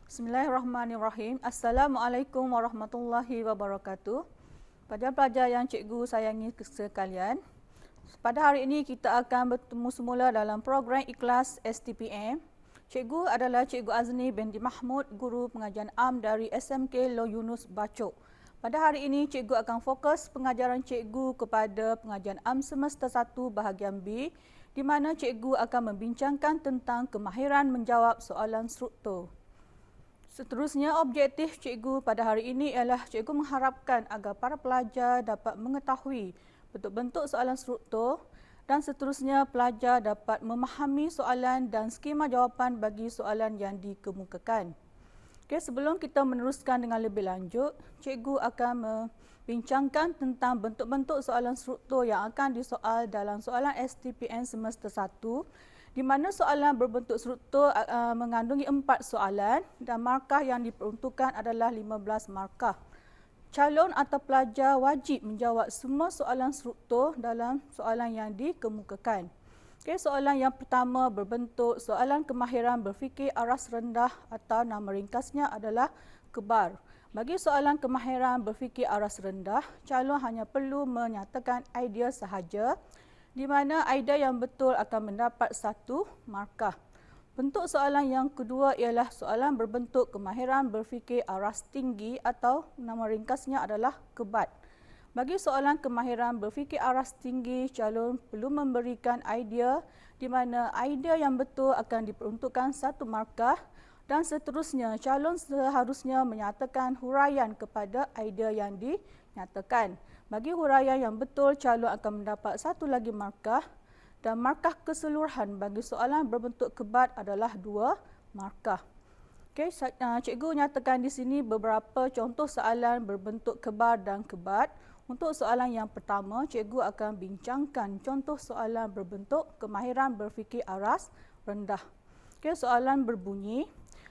Bismillahirrahmanirrahim. Assalamualaikum warahmatullahi wabarakatuh. Pelajar-pelajar yang cikgu sayangi sekalian, pada hari ini kita akan bertemu semula dalam program Ikhlas STPM. Cikgu adalah Cikgu Azni binti Mahmud, Guru Pengajian Am dari SMK Loh Yunus Bacok. Pada hari ini, cikgu akan fokus pengajaran cikgu kepada pengajian Am semester 1 bahagian B, di mana cikgu akan membincangkan tentang kemahiran menjawab soalan struktur. Seterusnya, objektif cikgu pada hari ini ialah cikgu mengharapkan agar para pelajar dapat mengetahui bentuk-bentuk soalan struktur dan seterusnya pelajar dapat memahami soalan dan skema jawapan bagi soalan yang dikemukakan. Okay, sebelum kita meneruskan dengan lebih lanjut, cikgu akan membincangkan tentang bentuk-bentuk soalan struktur yang akan disoal dalam soalan STPM semester 1, di mana soalan berbentuk struktur mengandungi 4 soalan dan markah yang diperuntukkan adalah 15 markah. Calon atau pelajar wajib menjawab semua soalan struktur dalam soalan yang dikemukakan. Okay, soalan yang pertama berbentuk soalan kemahiran berfikir aras rendah atau nama ringkasnya adalah KEBAR. Bagi soalan kemahiran berfikir aras rendah, calon hanya perlu menyatakan idea sahaja, di mana idea yang betul akan mendapat 1 markah. Bentuk soalan yang kedua ialah soalan berbentuk kemahiran berfikir aras tinggi atau nama ringkasnya adalah KEBAT. Bagi soalan kemahiran berfikir aras tinggi, calon perlu memberikan idea, di mana idea yang betul akan diperuntukkan 1 markah dan seterusnya calon seharusnya menyatakan huraian kepada idea yang dinyatakan. Bagi huraian yang betul, calon akan mendapat 1 lagi markah dan markah keseluruhan bagi soalan berbentuk KEBAT adalah 2 markah. Okay, cikgu nyatakan di sini beberapa contoh soalan berbentuk KEBAR dan KEBAT. Untuk soalan yang pertama, cikgu akan bincangkan contoh soalan berbentuk kemahiran berfikir aras rendah. Okay, soalan berbunyi,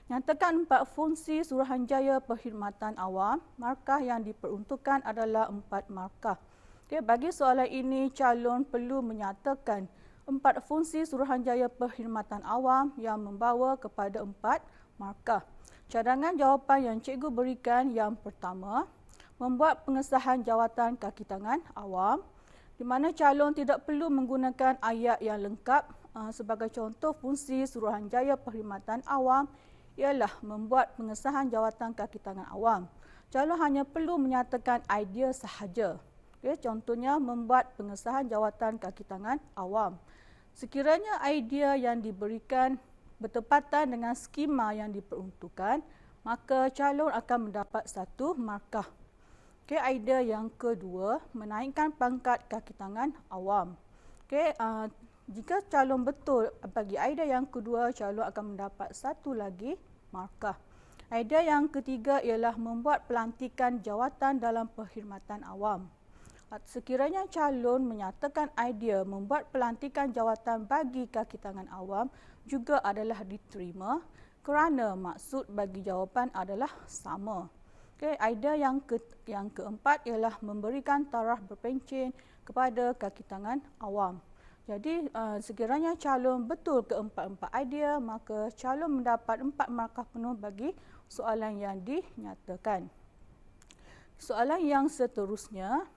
nyatakan 4 fungsi Suruhanjaya Perkhidmatan Awam. Markah yang diperuntukkan adalah 4 markah. Okay, bagi soalan ini, calon perlu menyatakan 4 fungsi Suruhanjaya Perkhidmatan Awam yang membawa kepada 4 markah. Cadangan jawapan yang cikgu berikan yang pertama, membuat pengesahan jawatan kaki tangan awam, di mana calon tidak perlu menggunakan ayat yang lengkap. Sebagai contoh, fungsi Suruhanjaya Perkhidmatan Awam ialah membuat pengesahan jawatan kaki tangan awam. Calon hanya perlu menyatakan idea sahaja. Okay, contohnya, membuat pengesahan jawatan kaki tangan awam. Sekiranya idea yang diberikan bertepatan dengan skema yang diperuntukkan, maka calon akan mendapat 1 markah. Okay, idea yang kedua, menaikkan pangkat kaki tangan awam. Okay, jika calon betul bagi idea yang kedua, calon akan mendapat 1 lagi markah. Idea yang ketiga ialah membuat pelantikan jawatan dalam perkhidmatan awam. Sekiranya calon menyatakan idea membuat pelantikan jawatan bagi kaki tangan awam juga adalah diterima kerana maksud bagi jawapan adalah sama. Okay, idea yang keempat ialah memberikan taraf berpencen kepada kaki tangan awam. Jadi, sekiranya calon betul keempat-empat idea, maka calon mendapat 4 markah penuh bagi soalan yang dinyatakan. Soalan yang seterusnya,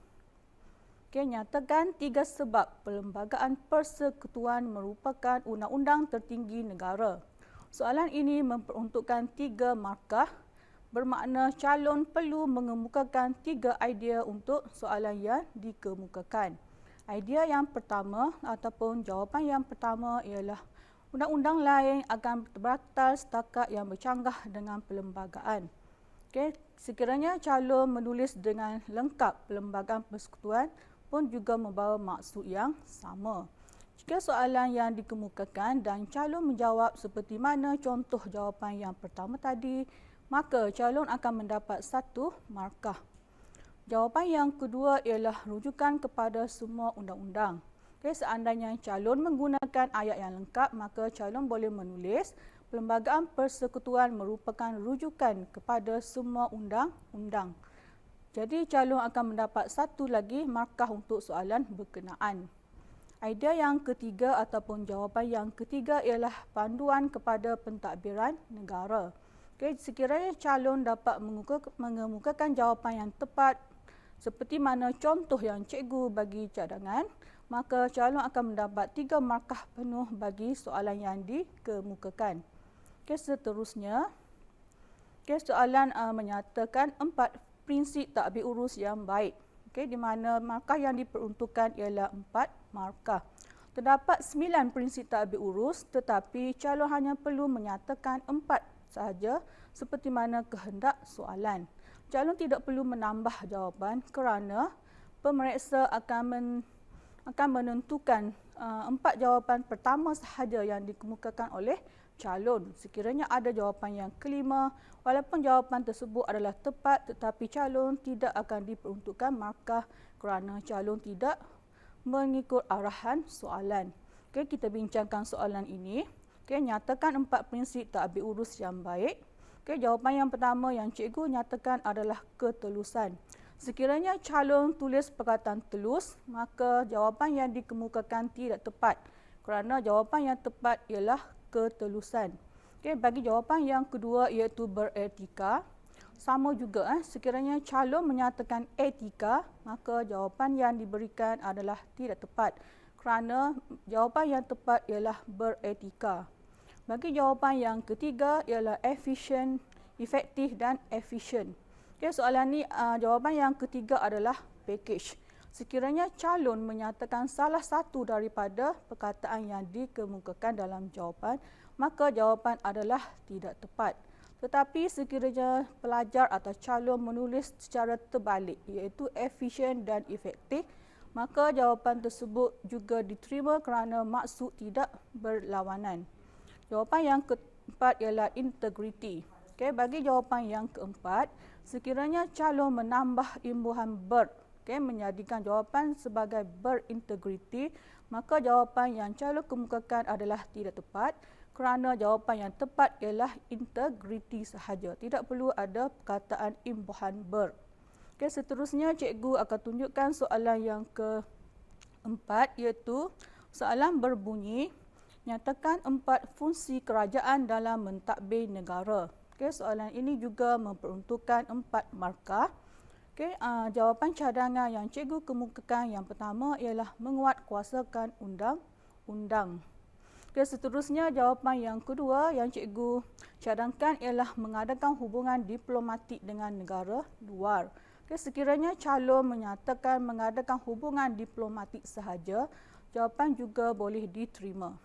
okay, nyatakan 3 sebab Perlembagaan Persekutuan merupakan undang-undang tertinggi negara. Soalan ini memperuntukkan 3 markah, bermakna calon perlu mengemukakan 3 idea untuk soalan yang dikemukakan. Idea yang pertama ataupun jawapan yang pertama ialah undang-undang lain akan terbatal setakat yang bercanggah dengan perlembagaan. Okay, sekiranya calon menulis dengan lengkap Perlembagaan Persekutuan pun juga membawa maksud yang sama. Jika soalan yang dikemukakan dan calon menjawab seperti mana contoh jawapan yang pertama tadi, maka calon akan mendapat 1 markah. Jawapan yang kedua ialah rujukan kepada semua undang-undang. Okay, seandainya calon menggunakan ayat yang lengkap, maka calon boleh menulis Perlembagaan Persekutuan merupakan rujukan kepada semua undang-undang. Jadi calon akan mendapat 1 lagi markah untuk soalan berkenaan. Idea yang ketiga ataupun jawapan yang ketiga ialah panduan kepada pentadbiran negara. Okey, sekiranya calon dapat mengemukakan jawapan yang tepat seperti mana contoh yang cikgu bagi cadangan, maka calon akan mendapat 3 markah penuh bagi soalan yang dikemukakan. Okey, seterusnya, soalan menyatakan 4 prinsip tadbir urus yang baik. Okey, di mana markah yang diperuntukkan ialah 4 markah. Terdapat 9 prinsip tadbir urus, tetapi calon hanya perlu menyatakan 4 sahaja seperti mana kehendak soalan. Calon tidak perlu menambah jawapan kerana pemeriksa akan menentukan 4 jawapan pertama sahaja yang dikemukakan oleh calon. Sekiranya ada jawapan yang kelima, walaupun jawapan tersebut adalah tepat, tetapi calon tidak akan diperuntukkan markah kerana calon tidak mengikut arahan soalan. Okey, kita bincangkan soalan ini. Okey, nyatakan 4 prinsip tadbir urus yang baik. Okey, jawapan yang pertama yang cikgu nyatakan adalah ketelusan. Sekiranya calon tulis perkataan telus, maka jawapan yang dikemukakan tidak tepat kerana jawapan yang tepat ialah ketelusan. Okey, bagi jawapan yang kedua iaitu beretika, sama juga sekiranya calon menyatakan etika, maka jawapan yang diberikan adalah tidak tepat kerana jawapan yang tepat ialah beretika. Bagi jawapan yang ketiga ialah efisien, efektif dan efisien. Okay, soalan ni jawapan yang ketiga adalah package. Sekiranya calon menyatakan salah satu daripada perkataan yang dikemukakan dalam jawapan, maka jawapan adalah tidak tepat. Tetapi sekiranya pelajar atau calon menulis secara terbalik iaitu efisien dan efektif, maka jawapan tersebut juga diterima kerana maksud tidak berlawanan. Jawapan yang keempat ialah integriti. Okay, bagi jawapan yang keempat, sekiranya calon menambah imbuhan ber, menjadikan jawapan sebagai berintegriti, maka jawapan yang calon kemukakan adalah tidak tepat kerana jawapan yang tepat ialah integriti sahaja. Tidak perlu ada perkataan imbuhan ber. Okay, seterusnya cikgu akan tunjukkan soalan yang keempat iaitu soalan berbunyi nyatakan 4 fungsi kerajaan dalam mentadbir negara. Okay, soalan ini juga memperuntukkan 4 markah. Okay, jawapan cadangan yang cikgu kemukakan yang pertama ialah menguatkuasakan undang-undang. Okay, seterusnya jawapan yang kedua yang cikgu cadangkan ialah mengadakan hubungan diplomatik dengan negara luar. Okay, sekiranya calon menyatakan mengadakan hubungan diplomatik sahaja, jawapan juga boleh diterima.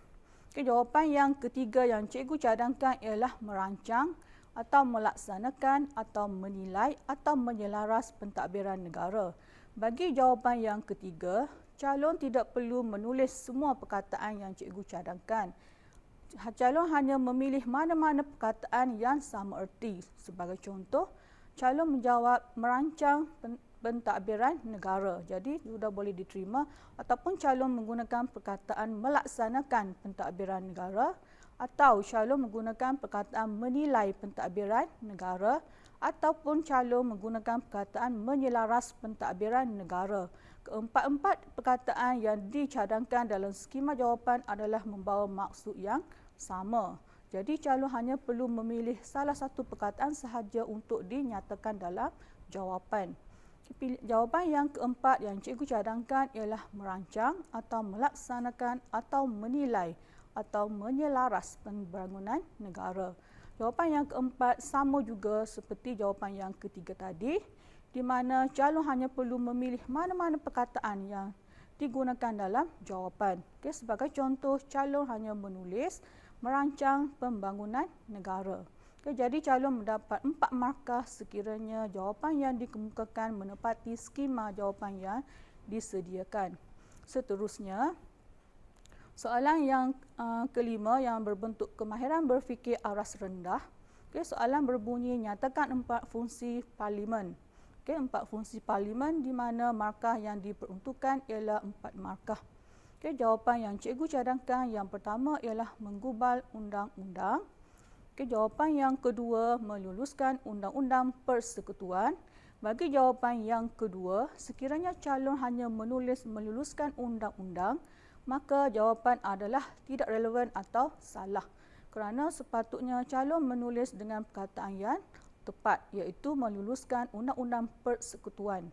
Okay, jawapan yang ketiga yang cikgu cadangkan ialah merancang atau melaksanakan atau menilai atau menyelaras pentadbiran negara. Bagi jawapan yang ketiga, calon tidak perlu menulis semua perkataan yang cikgu cadangkan. Calon hanya memilih mana-mana perkataan yang sama erti. Sebagai contoh, calon menjawab merancang pentadbiran negara. Jadi sudah boleh diterima, ataupun calon menggunakan perkataan melaksanakan pentadbiran negara, atau calon menggunakan perkataan menilai pentadbiran negara, ataupun calon menggunakan perkataan menyelaras pentadbiran negara. Keempat-empat perkataan yang dicadangkan dalam skema jawapan adalah membawa maksud yang sama. Jadi calon hanya perlu memilih salah satu perkataan sahaja untuk dinyatakan dalam jawapan. Jawapan yang keempat yang cikgu cadangkan ialah merancang atau melaksanakan atau menilai atau menyelaras pembangunan negara. Jawapan yang keempat sama juga seperti jawapan yang ketiga tadi, di mana calon hanya perlu memilih mana-mana perkataan yang digunakan dalam jawapan. Okay, sebagai contoh, calon hanya menulis merancang pembangunan negara. Okay, jadi calon mendapat 4 markah sekiranya jawapan yang dikemukakan menepati skema jawapan yang disediakan. Seterusnya, soalan yang kelima yang berbentuk kemahiran berfikir aras rendah. Okay, soalan berbunyi nyatakan 4 fungsi parlimen. Okay, 4 fungsi parlimen di mana markah yang diperuntukkan ialah 4 markah. Okay, jawapan yang cikgu cadangkan yang pertama ialah menggubal undang-undang. Okay, jawapan yang kedua meluluskan undang-undang persekutuan. Bagi jawapan yang kedua, sekiranya calon hanya meluluskan undang-undang, maka jawapan adalah tidak relevan atau salah. kerana sepatutnya calon menulis dengan perkataan yang tepat, iaitu meluluskan Undang-Undang Persekutuan.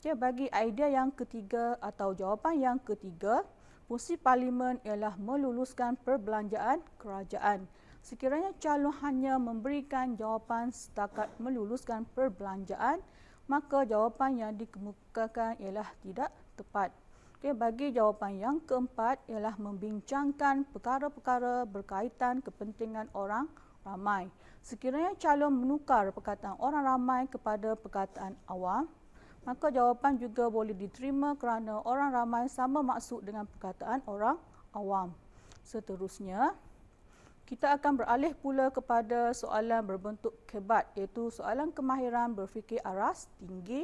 Okay, bagi idea yang ketiga atau jawapan yang ketiga, fungsi parlimen ialah meluluskan perbelanjaan kerajaan. Sekiranya calon hanya memberikan jawapan setakat meluluskan perbelanjaan, maka jawapan yang dikemukakan ialah tidak tepat. Okay, bagi jawapan yang keempat ialah membincangkan perkara-perkara berkaitan kepentingan orang ramai. Sekiranya calon menukar perkataan orang ramai kepada perkataan awam, maka jawapan juga boleh diterima kerana orang ramai sama maksud dengan perkataan orang awam. Seterusnya, kita akan beralih pula kepada soalan berbentuk kebat, iaitu soalan kemahiran berfikir aras tinggi,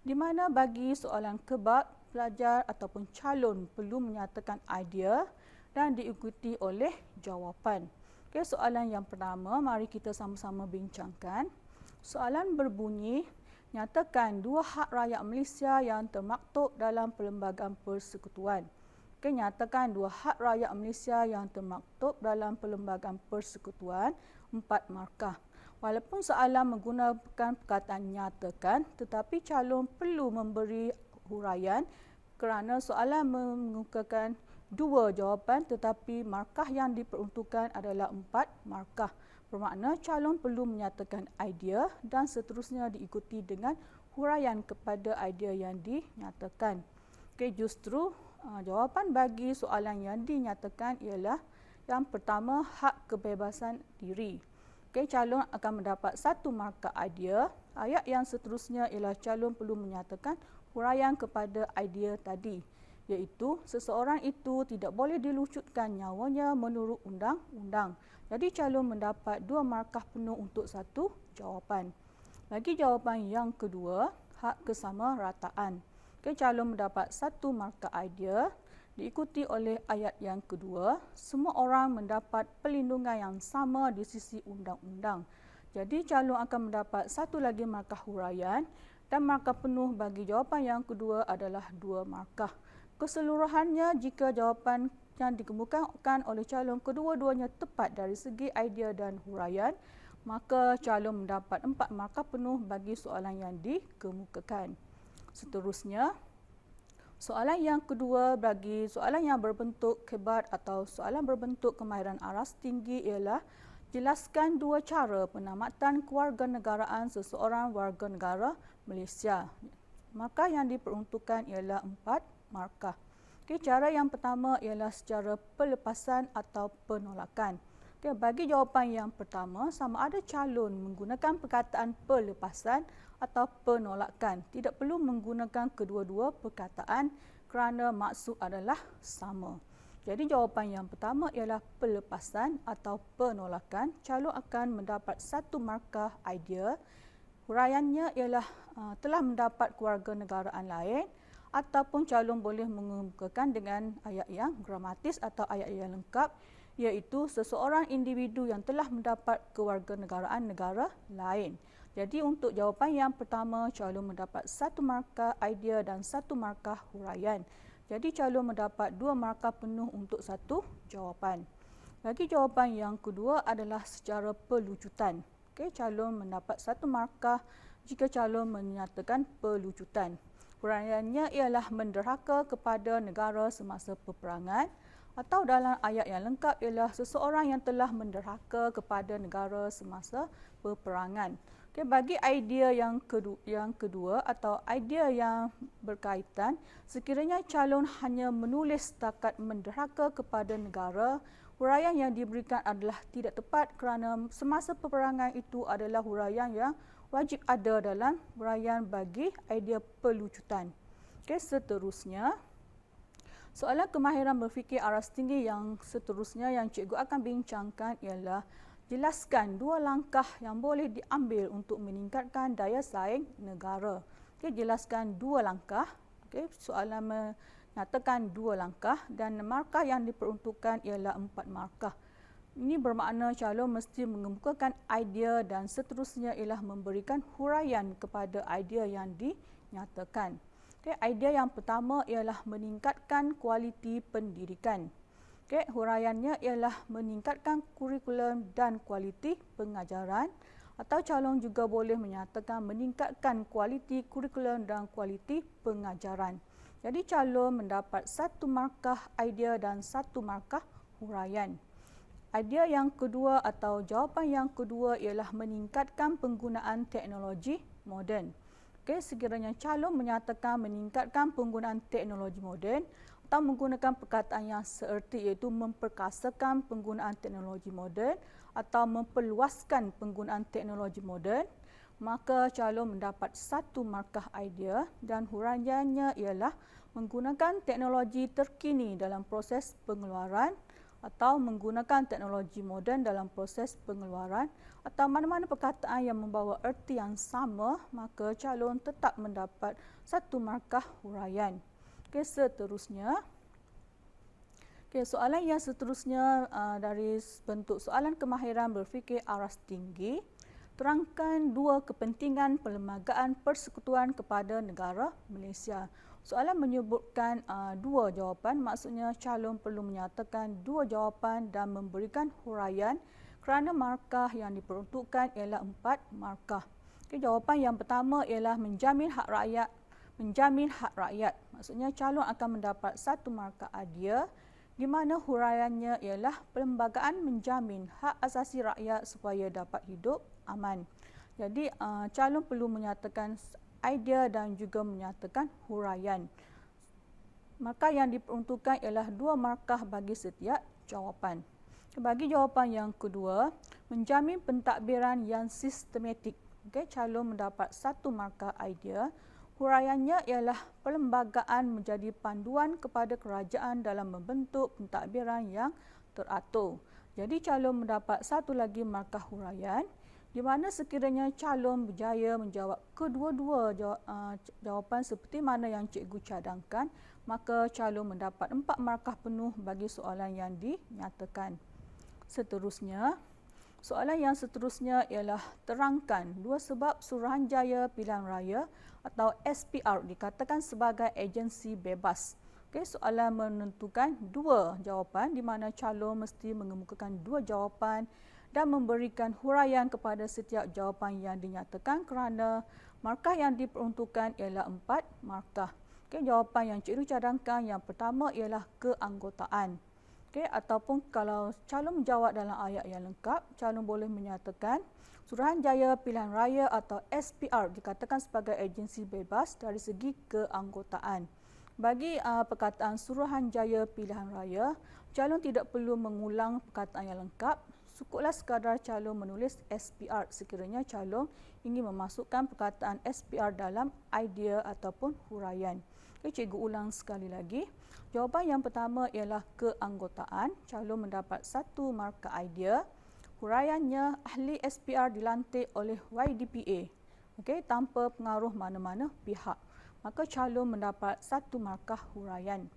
di mana bagi soalan kebat, pelajar ataupun calon perlu menyatakan idea dan diikuti oleh jawapan. Okay, soalan yang pertama, mari kita sama-sama bincangkan. Soalan berbunyi, nyatakan dua hak rakyat Malaysia yang termaktub dalam Perlembagaan Persekutuan. Okay, nyatakan dua hak rakyat Malaysia yang termaktub dalam Perlembagaan Persekutuan, 4 markah. Walaupun soalan menggunakan perkataan nyatakan, tetapi calon perlu memberi huraian kerana soalan mengemukakan dua jawapan tetapi markah yang diperuntukkan adalah 4 markah. Bermakna calon perlu menyatakan idea dan seterusnya diikuti dengan huraian kepada idea yang dinyatakan. Okay, justru jawapan bagi soalan yang dinyatakan ialah yang pertama, hak kebebasan diri. Okay, calon akan mendapat 1 markah idea. Ayat yang seterusnya ialah calon perlu menyatakan huraian kepada idea tadi, iaitu seseorang itu tidak boleh dilucutkan nyawanya menurut undang-undang. Jadi calon mendapat 2 markah penuh untuk 1 jawapan. Bagi jawapan yang kedua, hak kesamarataan. Okay, calon mendapat 1 markah idea, diikuti oleh ayat yang kedua, semua orang mendapat perlindungan yang sama di sisi undang-undang. Jadi calon akan mendapat 1 lagi markah huraian dan markah penuh bagi jawapan yang kedua adalah 2 markah. Keseluruhannya, jika jawapan yang dikemukakan oleh calon kedua-duanya tepat dari segi idea dan huraian, maka calon mendapat 4 markah penuh bagi soalan yang dikemukakan. Seterusnya, soalan yang kedua bagi soalan yang berbentuk kebat atau soalan berbentuk kemahiran aras tinggi ialah jelaskan 2 cara penamatan kewarganegaraan seseorang warga negara Malaysia. Markah yang diperuntukkan ialah 4 markah. Okay, cara yang pertama ialah secara pelepasan atau penolakan. Okay, bagi jawapan yang pertama, sama ada calon menggunakan perkataan pelepasan atau penolakan. Tidak perlu menggunakan kedua-dua perkataan kerana maksud adalah sama. Jadi jawapan yang pertama ialah pelepasan atau penolakan. Calon akan mendapat 1 markah idea. Huraiannya ialah telah mendapat kewarganegaraan lain, ataupun calon boleh mengemukakan dengan ayat yang gramatis atau ayat yang lengkap, iaitu seseorang individu yang telah mendapat kewarganegaraan negara lain. Jadi untuk jawapan yang pertama, calon mendapat 1 markah idea dan 1 markah huraian. Jadi calon mendapat 2 markah penuh untuk 1 jawapan. Bagi jawapan yang kedua adalah secara pelucutan. Okay, calon mendapat 1 markah jika calon menyatakan pelucutan. Huraiannya ialah menderhaka kepada negara semasa peperangan, atau dalam ayat yang lengkap ialah seseorang yang telah menderhaka kepada negara semasa peperangan. Okay, bagi idea yang kedua atau idea yang berkaitan, sekiranya calon hanya menulis setakat menderhaka kepada negara, huraian yang diberikan adalah tidak tepat kerana semasa peperangan itu adalah huraian yang wajib ada dalam huraian bagi idea pelucutan. Okay, seterusnya, soalan kemahiran berfikir aras tinggi yang seterusnya yang cikgu akan bincangkan ialah jelaskan 2 langkah yang boleh diambil untuk meningkatkan daya saing negara. Okay, jelaskan 2 langkah. Okay, soalan menyatakan 2 langkah dan markah yang diperuntukkan ialah 4 markah. Ini bermakna calon mesti mengemukakan idea dan seterusnya ialah memberikan huraian kepada idea yang dinyatakan. Okay, idea yang pertama ialah meningkatkan kualiti pendidikan. Okay, huraiannya ialah meningkatkan kurikulum dan kualiti pengajaran, atau calon juga boleh menyatakan meningkatkan kualiti kurikulum dan kualiti pengajaran. Jadi calon mendapat 1 markah idea dan 1 markah huraian. Idea yang kedua atau jawapan yang kedua ialah meningkatkan penggunaan teknologi moden. Okay, sekiranya calon menyatakan meningkatkan penggunaan teknologi moden atau menggunakan perkataan yang seerti iaitu memperkasakan penggunaan teknologi moden atau memperluaskan penggunaan teknologi moden, maka calon mendapat 1 markah idea dan huraiannya ialah menggunakan teknologi terkini dalam proses pengeluaran atau menggunakan teknologi moden dalam proses pengeluaran atau mana-mana perkataan yang membawa erti yang sama, maka calon tetap mendapat 1 markah huraian. Okey, seterusnya. Okey, soalan yang seterusnya dari bentuk soalan kemahiran berfikir aras tinggi. Terangkan 2 kepentingan perlembagaan persekutuan kepada negara Malaysia. Soalan menyebutkan 2 jawapan, maksudnya calon perlu menyatakan 2 jawapan dan memberikan huraian kerana markah yang diperuntukkan ialah 4 markah. Okey, jawapan yang pertama ialah menjamin hak rakyat. Maksudnya calon akan mendapat 1 markah idea di mana huraiannya ialah perlembagaan menjamin hak asasi rakyat supaya dapat hidup aman. Jadi calon perlu menyatakan idea dan juga menyatakan huraian. Markah yang diperuntukkan ialah 2 markah bagi setiap jawapan. Bagi jawapan yang kedua, menjamin pentadbiran yang sistematik. Okey, calon mendapat 1 markah idea. Huraiannya ialah perlembagaan menjadi panduan kepada kerajaan dalam membentuk pentadbiran yang teratur. Jadi calon mendapat 1 lagi markah huraian di mana sekiranya calon berjaya menjawab kedua-dua jawapan seperti mana yang cikgu cadangkan, maka calon mendapat 4 markah penuh bagi soalan yang dinyatakan. Seterusnya, soalan yang seterusnya ialah terangkan 2 sebab Suruhanjaya Pilihan Raya atau SPR dikatakan sebagai agensi bebas. Okey, soalan menentukan 2 jawapan di mana calon mesti mengemukakan 2 jawapan dan memberikan huraian kepada setiap jawapan yang dinyatakan kerana markah yang diperuntukkan ialah 4 markah. Okey, jawapan yang cikgu cadangkan yang pertama ialah keanggotaan. Okey, ataupun kalau calon menjawab dalam ayat yang lengkap, calon boleh menyatakan Suruhanjaya Pilihan Raya atau SPR dikatakan sebagai agensi bebas dari segi keanggotaan. Bagi perkataan Suruhanjaya Pilihan Raya, calon tidak perlu mengulang perkataan yang lengkap. Cukuplah sekadar calon menulis SPR sekiranya calon ingin memasukkan perkataan SPR dalam idea ataupun huraian. Okay, cikgu ulang sekali lagi. Jawapan yang pertama ialah keanggotaan. Calon mendapat 1 markah idea. Huraiannya, ahli SPR dilantik oleh YDPA, okey, tanpa pengaruh mana-mana pihak. Maka calon mendapat 1 markah huraian.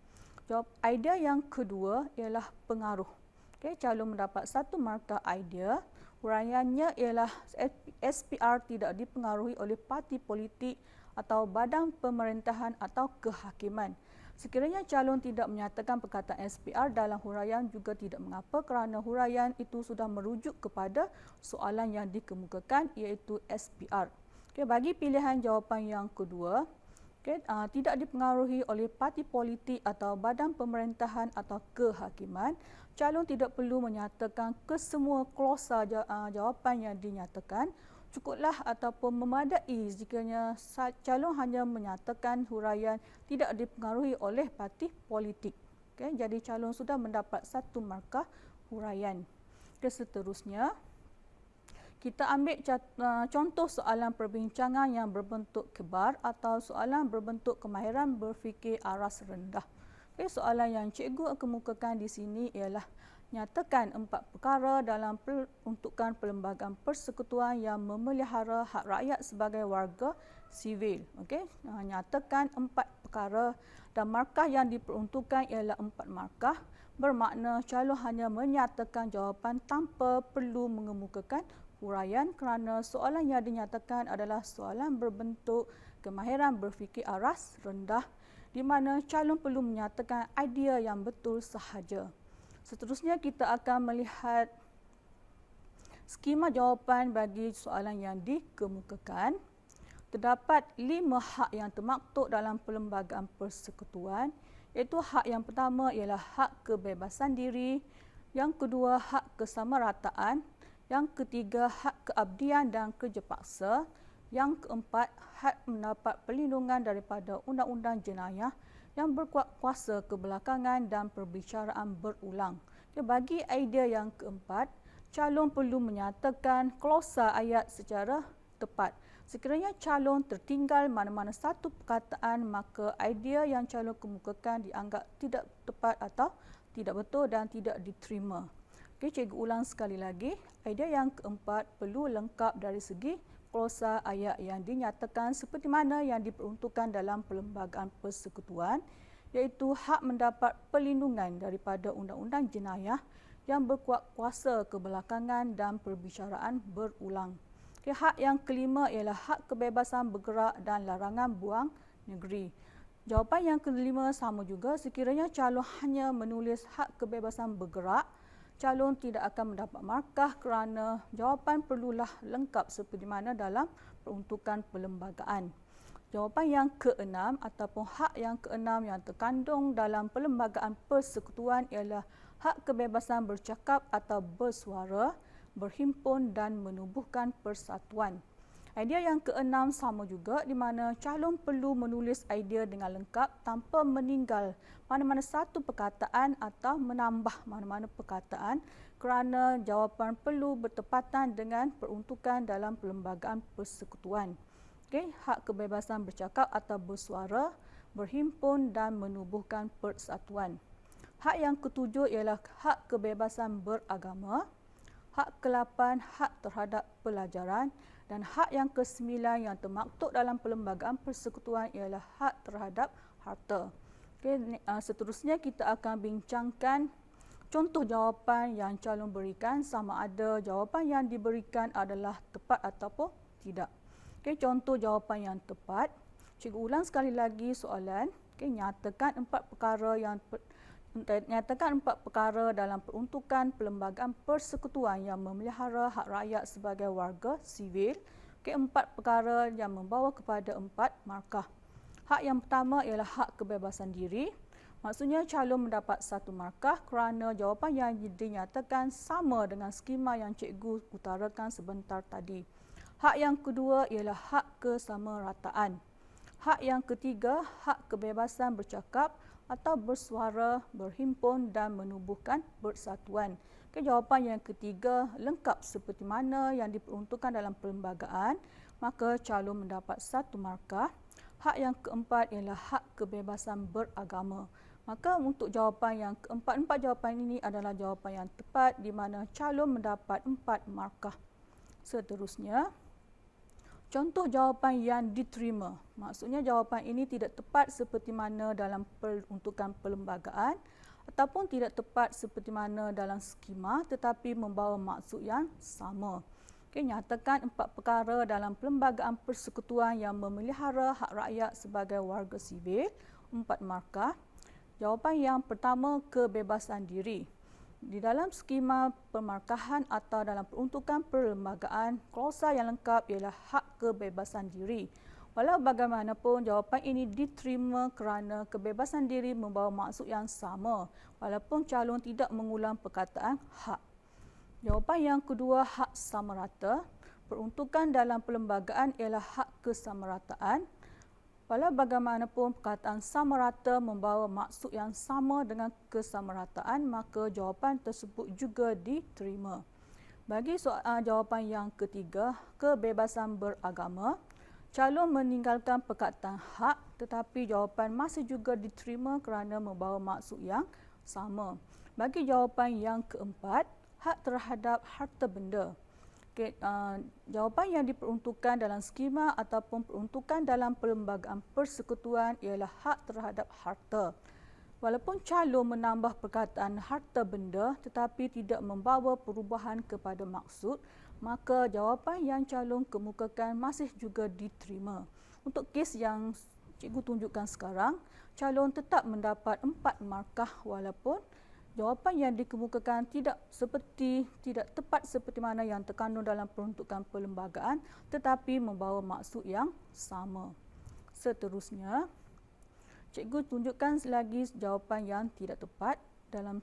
Jawab idea yang kedua ialah pengaruh. Okey, calon mendapat 1 markah idea. Huraiannya ialah SPR tidak dipengaruhi oleh parti politik atau badan pemerintahan atau kehakiman. Sekiranya calon tidak menyatakan perkataan SPR dalam huraian juga tidak mengapa kerana huraian itu sudah merujuk kepada soalan yang dikemukakan iaitu SPR. Okay, bagi pilihan jawapan yang kedua, tidak dipengaruhi oleh parti politik atau badan pemerintahan atau kehakiman, calon tidak perlu menyatakan kesemua klausa jawapan yang dinyatakan. Cukuplah ataupun memadai jikanya calon hanya menyatakan huraian tidak dipengaruhi oleh parti politik. Okay, jadi calon sudah mendapat 1 markah huraian. Okay, seterusnya, kita ambil contoh soalan perbincangan yang berbentuk kebar atau soalan berbentuk kemahiran berfikir aras rendah. Okay, soalan yang cikgu kemukakan di sini ialah nyatakan 4 perkara dalam peruntukan perlembagaan persekutuan yang memelihara hak rakyat sebagai warga sivil. Okey, nyatakan 4 perkara dan markah yang diperuntukkan ialah 4 markah. Bermakna calon hanya menyatakan jawapan tanpa perlu mengemukakan huraian kerana soalan yang dinyatakan adalah soalan berbentuk kemahiran berfikir aras rendah di mana calon perlu menyatakan idea yang betul sahaja. Seterusnya kita akan melihat skema jawapan bagi soalan yang dikemukakan. Terdapat 5 hak yang termaktub dalam Perlembagaan Persekutuan, iaitu hak yang pertama ialah hak kebebasan diri, yang kedua hak kesamarataan, yang ketiga hak keabdian dan kerja paksa, yang keempat hak mendapat perlindungan daripada undang-undang jenayah yang berkuat kuasa kebelakangan dan perbicaraan berulang. Bagi idea yang keempat, calon perlu menyatakan klausa ayat secara tepat. Sekiranya calon tertinggal mana-mana satu perkataan, maka idea yang calon kemukakan dianggap tidak tepat atau tidak betul dan tidak diterima. Okey, cikgu ulang sekali lagi. Idea yang keempat perlu lengkap dari segi klausa ayat yang dinyatakan seperti mana yang diperuntukkan dalam Perlembagaan Persekutuan, iaitu hak mendapat perlindungan daripada undang-undang jenayah yang berkuat kuasa kebelakangan dan perbicaraan berulang. Hak yang kelima ialah hak kebebasan bergerak dan larangan buang negeri. Jawapan yang kelima sama juga, sekiranya calon hanya menulis hak kebebasan bergerak, calon tidak akan mendapat markah kerana jawapan perlulah lengkap seperti mana dalam peruntukan perlembagaan. Jawapan yang keenam ataupun hak yang keenam yang terkandung dalam Perlembagaan Persekutuan ialah hak kebebasan bercakap atau bersuara, berhimpun dan menubuhkan persatuan. Idea yang keenam sama juga di mana calon perlu menulis idea dengan lengkap tanpa meninggal mana-mana satu perkataan atau menambah mana-mana perkataan kerana jawapan perlu bertepatan dengan peruntukan dalam Perlembagaan Persekutuan. Okey, hak kebebasan bercakap atau bersuara, berhimpun dan menubuhkan persatuan. Hak yang ketujuh ialah hak kebebasan beragama. Hak ke-8, hak terhadap pelajaran, dan hak yang ke-9 yang termaktub dalam Perlembagaan Persekutuan ialah hak terhadap harta. Okay, seterusnya kita akan bincangkan contoh jawapan yang calon berikan sama ada jawapan yang diberikan adalah tepat ataupun tidak. Okay, contoh jawapan yang tepat. Cikgu ulang sekali lagi soalan. Okay, nyatakan 4 perkara dalam peruntukan Perlembagaan Persekutuan yang memelihara hak rakyat sebagai warga sivil. 4 perkara yang membawa kepada 4 markah. Hak yang pertama ialah hak kebebasan diri. Maksudnya calon mendapat 1 markah kerana jawapan yang dinyatakan sama dengan skema yang cikgu utarakan sebentar tadi. Hak yang kedua ialah hak kesamarataan. Hak yang ketiga, hak kebebasan bercakap atau bersuara, berhimpun dan menubuhkan persatuan. Jawapan yang ketiga lengkap seperti mana yang diperuntukkan dalam perlembagaan, maka calon mendapat 1 markah. Hak yang keempat ialah hak kebebasan beragama. Maka untuk jawapan yang keempat, 4 jawapan ini adalah jawapan yang tepat di mana calon mendapat 4 markah. Seterusnya, contoh jawapan yang diterima. Maksudnya jawapan ini tidak tepat seperti mana dalam peruntukan perlembagaan ataupun tidak tepat seperti mana dalam skema tetapi membawa maksud yang sama. Nyatakan 4 perkara dalam Perlembagaan Persekutuan yang memelihara hak rakyat sebagai warga sivil, 4 markah. Jawapan yang pertama, kebebasan diri. Di dalam skema pemarkahan atau dalam peruntukan perlembagaan, klausa yang lengkap ialah hak kebebasan diri. Walau bagaimanapun, jawapan ini diterima kerana kebebasan diri membawa maksud yang sama, walaupun calon tidak mengulang perkataan hak. Jawapan yang kedua, hak sama rata. Peruntukan dalam perlembagaan ialah hak kesamarataan. Walau bagaimanapun perkataan sama rata membawa maksud yang sama dengan kesamarataan, maka jawapan tersebut juga diterima. Bagi jawapan yang ketiga, kebebasan beragama, calon meninggalkan perkataan hak tetapi jawapan masih juga diterima kerana membawa maksud yang sama. Bagi jawapan yang keempat, hak terhadap harta benda. Jawapan yang diperuntukkan dalam skema ataupun peruntukan dalam Perlembagaan Persekutuan ialah hak terhadap harta. Walaupun calon menambah perkataan harta benda tetapi tidak membawa perubahan kepada maksud, maka jawapan yang calon kemukakan masih juga diterima. Untuk kes yang cikgu tunjukkan sekarang, calon tetap mendapat 4 markah walaupun jawapan yang dikemukakan tidak tepat seperti mana yang terkandung dalam peruntukan perlembagaan tetapi membawa maksud yang sama. Seterusnya, cikgu tunjukkan lagi jawapan yang tidak tepat dalam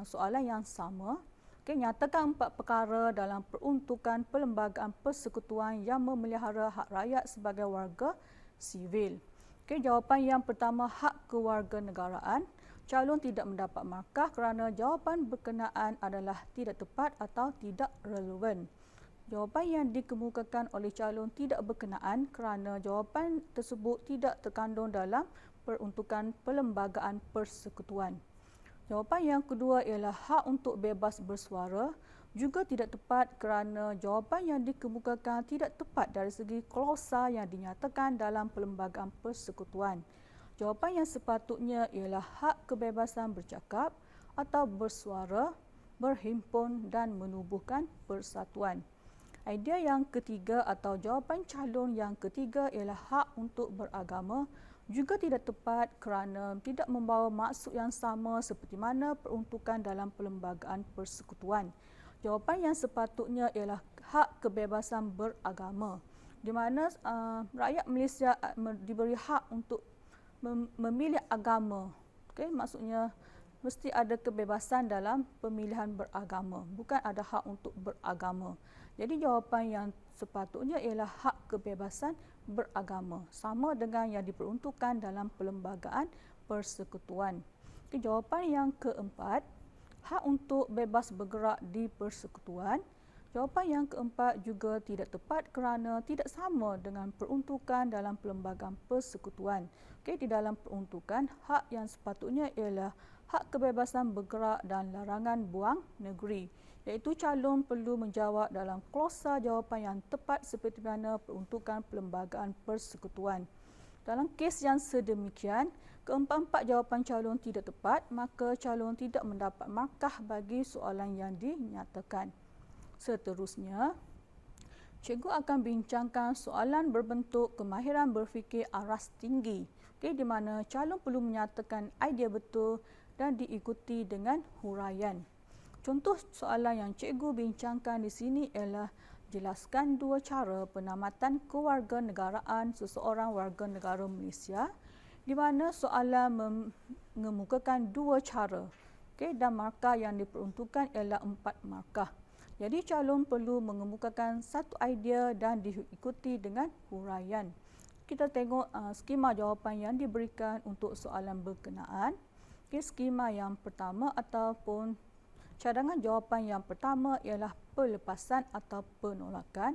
soalan yang sama. Nyatakan 4 perkara dalam peruntukan perlembagaan persekutuan yang memelihara hak rakyat sebagai warga sivil. Jawapan yang pertama, hak kewarganegaraan. Calon tidak mendapat markah kerana jawapan berkenaan adalah tidak tepat atau tidak relevan. Jawapan yang dikemukakan oleh calon tidak berkenaan kerana jawapan tersebut tidak terkandung dalam peruntukan perlembagaan persekutuan. Jawapan yang kedua ialah hak untuk bebas bersuara, juga tidak tepat kerana jawapan yang dikemukakan tidak tepat dari segi klausa yang dinyatakan dalam perlembagaan persekutuan. Jawapan yang sepatutnya ialah hak kebebasan bercakap atau bersuara, berhimpun dan menubuhkan persatuan. Idea yang ketiga atau jawapan calon yang ketiga ialah hak untuk beragama, juga tidak tepat kerana tidak membawa maksud yang sama seperti mana peruntukan dalam perlembagaan persekutuan. Jawapan yang sepatutnya ialah hak kebebasan beragama, di mana rakyat Malaysia diberi hak untuk memilih agama. Maksudnya mesti ada kebebasan dalam pemilihan beragama, bukan ada hak untuk beragama. Jadi jawapan yang sepatutnya ialah hak kebebasan beragama, sama dengan yang diperuntukkan dalam perlembagaan persekutuan. Jawapan yang keempat, hak untuk bebas bergerak di persekutuan. Jawapan yang keempat juga tidak tepat kerana tidak sama dengan peruntukan dalam perlembagaan persekutuan. Di dalam peruntukan, hak yang sepatutnya ialah hak kebebasan bergerak dan larangan buang negeri, iaitu calon perlu menjawab dalam klausa jawapan yang tepat seperti mana peruntukan perlembagaan persekutuan. Dalam kes yang sedemikian, keempat-empat jawapan calon tidak tepat, maka calon tidak mendapat markah bagi soalan yang dinyatakan. Seterusnya, cikgu akan bincangkan soalan berbentuk kemahiran berfikir aras tinggi, di mana calon perlu menyatakan idea betul dan diikuti dengan huraian. Contoh soalan yang cikgu bincangkan di sini ialah jelaskan 2 cara penamatan kewarganegaraan seseorang warga negara Malaysia, di mana soalan mengemukakan 2 cara, dan markah yang diperuntukkan ialah 4 markah. Jadi calon perlu mengemukakan satu idea dan diikuti dengan huraian. Kita tengok skema jawapan yang diberikan untuk soalan berkenaan. Skema yang pertama ataupun cadangan jawapan yang pertama ialah pelepasan atau penolakan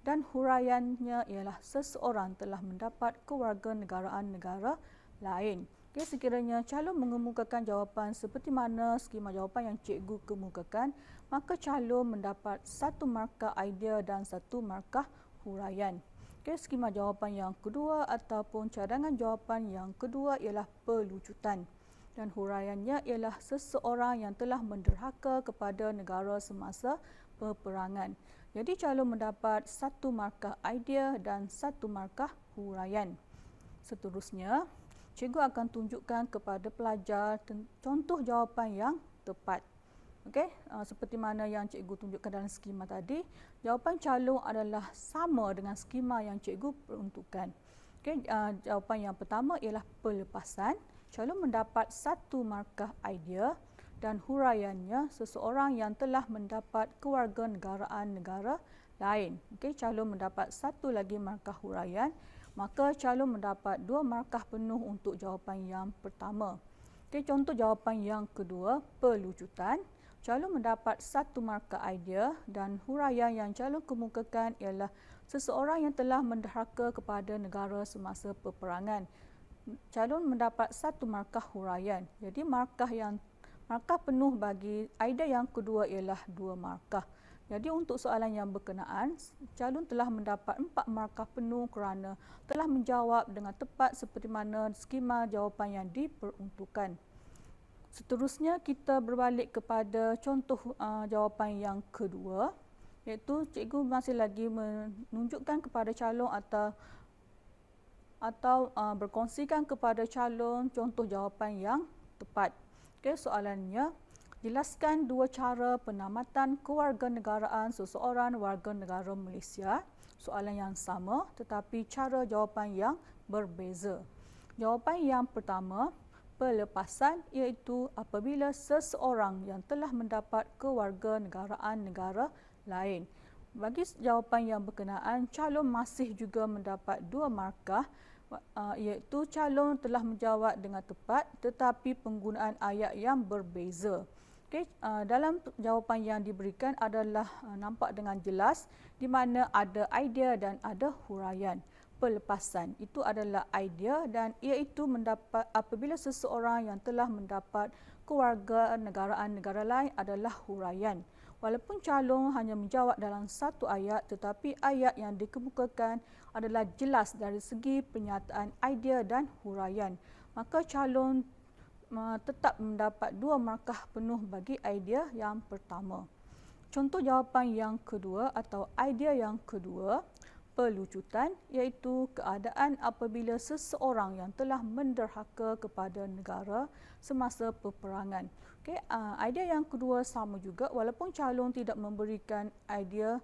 dan huraiannya ialah seseorang telah mendapat kewarganegaraan negara lain. Sekiranya calon mengemukakan jawapan seperti mana skema jawapan yang cikgu kemukakan, maka calon mendapat 1 markah idea dan 1 markah huraian. Skema jawapan yang kedua ataupun cadangan jawapan yang kedua ialah pelucutan dan huraiannya ialah seseorang yang telah menderhaka kepada negara semasa peperangan. Jadi calon mendapat 1 markah idea dan 1 markah huraian. Seterusnya, cikgu akan tunjukkan kepada pelajar contoh jawapan yang tepat. Seperti mana yang cikgu tunjukkan dalam skema tadi, jawapan calon adalah sama dengan skema yang cikgu peruntukkan. Jawapan yang pertama ialah pelepasan. Calon mendapat 1 markah idea dan huraiannya seseorang yang telah mendapat kewarganegaraan negara lain. Calon mendapat 1 lagi markah huraian, maka calon mendapat 2 markah penuh untuk jawapan yang pertama. Contoh jawapan yang kedua, pelucutan. Calon mendapat 1 markah idea dan huraian yang calon kemukakan ialah seseorang yang telah menderhaka kepada negara semasa peperangan. Calon mendapat 1 markah huraian. Jadi markah penuh bagi idea yang kedua ialah 2 markah. Jadi untuk soalan yang berkenaan, calon telah mendapat 4 markah penuh kerana telah menjawab dengan tepat seperti mana skema jawapan yang diperuntukkan. Seterusnya kita berbalik kepada contoh jawapan yang kedua, iaitu cikgu masih lagi menunjukkan kepada calon atau berkongsikan kepada calon contoh jawapan yang tepat. Soalannya, Jelaskan dua cara penamatan kewarganegaraan seseorang warga negara Malaysia. Soalan yang sama tetapi cara jawapan yang berbeza. Jawapan yang pertama, pelepasan iaitu apabila seseorang yang telah mendapat kewarganegaraan negara lain. Bagi jawapan yang berkenaan, calon masih juga mendapat 2 markah iaitu calon telah menjawab dengan tepat tetapi penggunaan ayat yang berbeza. Okay, dalam jawapan yang diberikan adalah nampak dengan jelas di mana ada idea dan ada huraian. Pelepasan itu adalah idea dan iaitu mendapat apabila seseorang yang telah mendapat kewarganegaraan negara lain adalah huraian. Walaupun calon hanya menjawab dalam satu ayat tetapi ayat yang dikemukakan adalah jelas dari segi pernyataan idea dan huraian. Maka calon tetap mendapat 2 markah penuh bagi idea yang pertama. Contoh jawapan yang kedua atau idea yang kedua, pelucutan iaitu keadaan apabila seseorang yang telah menderhaka kepada negara semasa peperangan. Okey, idea yang kedua sama juga walaupun calon tidak memberikan idea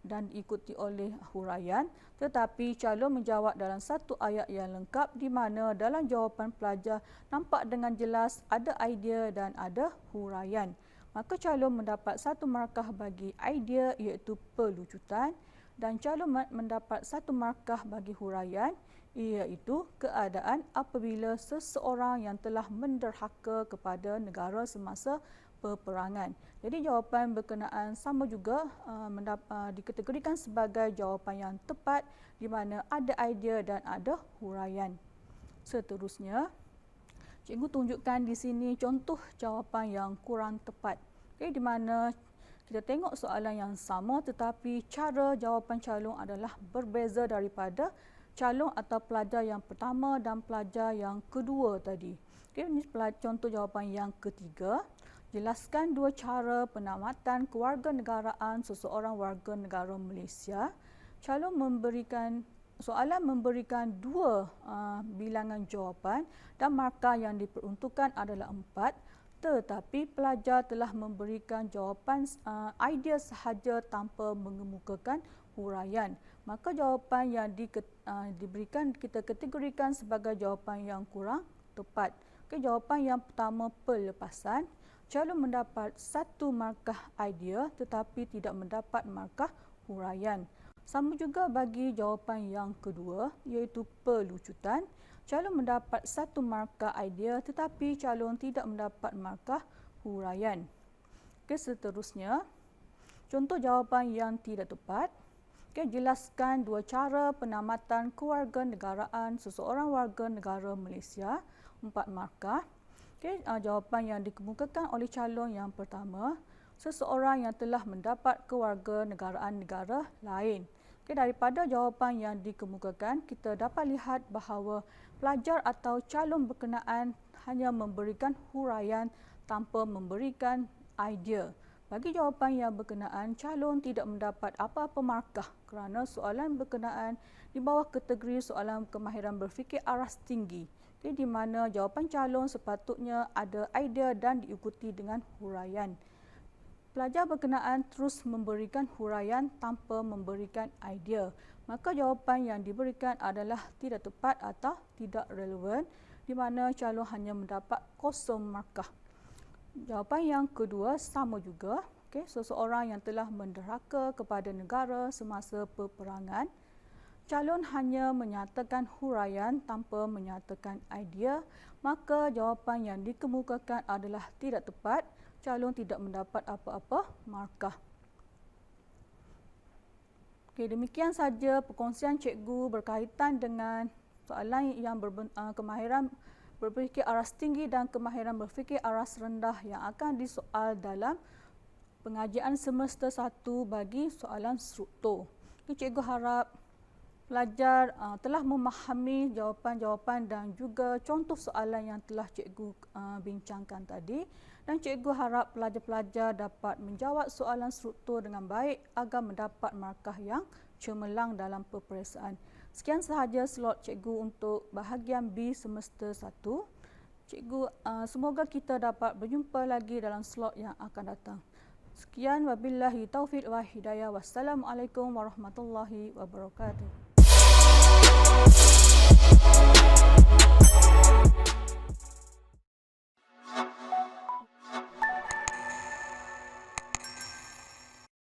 dan diikuti oleh huraian, tetapi calon menjawab dalam satu ayat yang lengkap di mana dalam jawapan pelajar nampak dengan jelas ada idea dan ada huraian. Maka calon mendapat 1 markah bagi idea iaitu pelucutan dan calon mendapat 1 markah bagi huraian iaitu keadaan apabila seseorang yang telah menderhaka kepada negara semasa peperangan. Jadi jawapan berkenaan sama juga dikategorikan sebagai jawapan yang tepat di mana ada idea dan ada huraian. Seterusnya, cikgu tunjukkan di sini contoh jawapan yang kurang tepat. Okay, di mana kita tengok soalan yang sama tetapi cara jawapan calon adalah berbeza daripada calon atau pelajar yang pertama dan pelajar yang kedua tadi. Okay, ini contoh jawapan yang ketiga. Jelaskan 2 cara penamatan kewarganegaraan seseorang warga negara Malaysia. Calon soalan memberikan 2 bilangan jawapan dan markah yang diperuntukkan adalah 4, tetapi pelajar telah memberikan jawapan idea sahaja tanpa mengemukakan huraian. Maka jawapan yang diberikan kita kategorikan sebagai jawapan yang kurang tepat. Okay, jawapan yang pertama, pelepasan. Calon mendapat 1 markah idea tetapi tidak mendapat markah huraian. Sama juga bagi jawapan yang kedua iaitu pelucutan. Calon mendapat 1 markah idea tetapi calon tidak mendapat markah huraian. Okay, seterusnya, contoh jawapan yang tidak tepat. Okay, jelaskan 2 cara penamatan kewarganegaraan seseorang warga negara Malaysia, 4 markah. Okay, jawapan yang dikemukakan oleh calon yang pertama, seseorang yang telah mendapat kewarganegaraan negara lain. Okay, daripada jawapan yang dikemukakan, kita dapat lihat bahawa pelajar atau calon berkenaan hanya memberikan huraian tanpa memberikan idea. Bagi jawapan yang berkenaan, calon tidak mendapat apa-apa markah kerana soalan berkenaan di bawah kategori soalan kemahiran berfikir aras tinggi. Di mana jawapan calon sepatutnya ada idea dan diikuti dengan huraian. Pelajar berkenaan terus memberikan huraian tanpa memberikan idea. Maka jawapan yang diberikan adalah tidak tepat atau tidak relevan di mana calon hanya mendapat 0 markah. Jawapan yang kedua sama juga. Okay, seseorang yang telah menderhaka kepada negara semasa peperangan. Calon hanya menyatakan huraian tanpa menyatakan idea, maka jawapan yang dikemukakan adalah tidak tepat. Calon tidak mendapat apa-apa markah. Okey, demikian saja perkongsian cikgu berkaitan dengan soalan yang kemahiran berfikir aras tinggi dan kemahiran berfikir aras rendah yang akan disoal dalam pengajian semester 1 bagi soalan struktur. Cikgu harap pelajar telah memahami jawapan-jawapan dan juga contoh soalan yang telah cikgu bincangkan tadi, dan cikgu harap pelajar-pelajar dapat menjawab soalan struktur dengan baik agar mendapat markah yang cemerlang dalam peperiksaan. Sekian sahaja slot cikgu untuk bahagian B semester 1. Cikgu, semoga kita dapat berjumpa lagi dalam slot yang akan datang. Sekian, wabillahi taufiq wa hidayah. Wassalamualaikum warahmatullahi wabarakatuh.